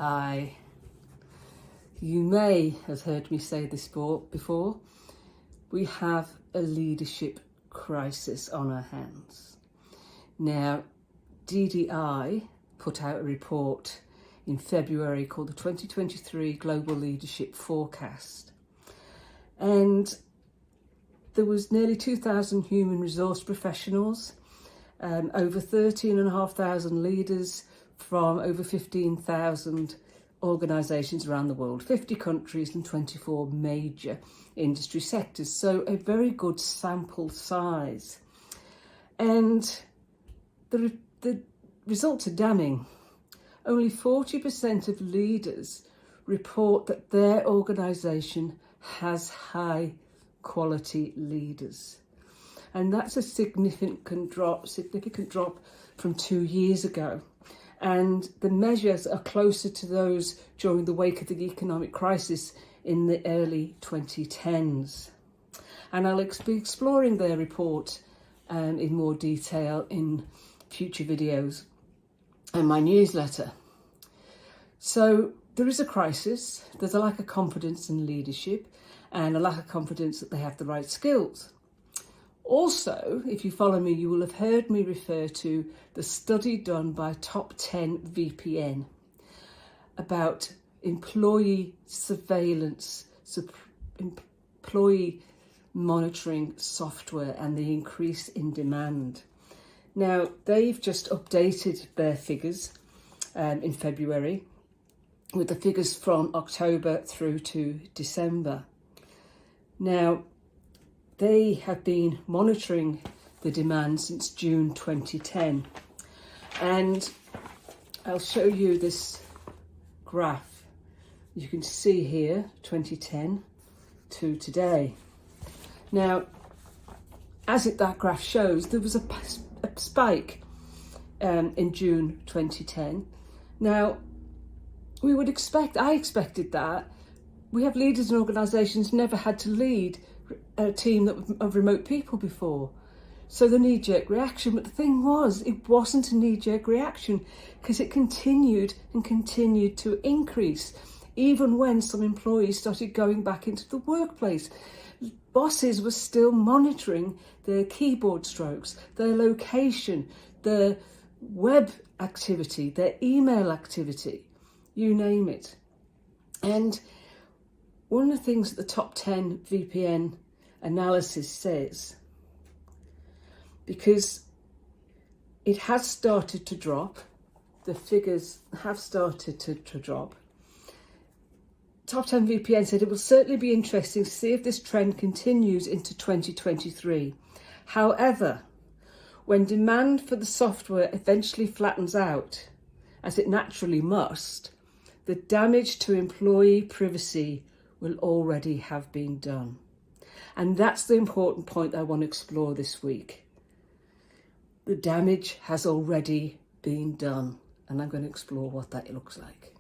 Hi. You may have heard me say this before. We have a leadership crisis on our hands. Now, DDI put out a report in February called the 2023 Global Leadership Forecast. And there was nearly 2,000 human resource professionals, over 13,500 leaders from over 15,000 organisations around the world, 50 countries and 24 major industry sectors. So a very good sample size. And the results are damning. Only 40% of leaders report that their organisation has high quality leaders. And that's a significant drop from 2 years ago. And the measures are closer to those during the wake of the economic crisis in the early 2010s. And I'll be exploring their report in more detail in future videos and my newsletter. So there is a crisis. There's a lack of confidence in leadership and a lack of confidence that they have the right skills. Also, if you follow me, you will have heard me refer to the study done by Top 10 VPN about employee surveillance, employee monitoring software and the increase in demand. Now, they've just updated their figures in February with the figures from October through to December. Now, they have been monitoring the demand since June 2010. And I'll show you this graph. You can see here, 2010 to today. Now, as that graph shows, there was a spike in June 2010. Now, I expected that. We have leaders and organisations never had to lead a team of remote people before. So the knee-jerk reaction, but the thing was, it wasn't a knee-jerk reaction because it continued to increase, even when some employees started going back into the workplace. Bosses were still monitoring their keyboard strokes, their location, their web activity, their email activity, you name it. And one of the things that the Top 10 VPN analysis says, because it has started to drop, the figures have started to drop. Top 10 VPN said it will certainly be interesting to see if this trend continues into 2023. However, when demand for the software eventually flattens out, as it naturally must, the damage to employee privacy will already have been done. And that's the important point I want to explore this week. The damage has already been done, and I'm going to explore what that looks like.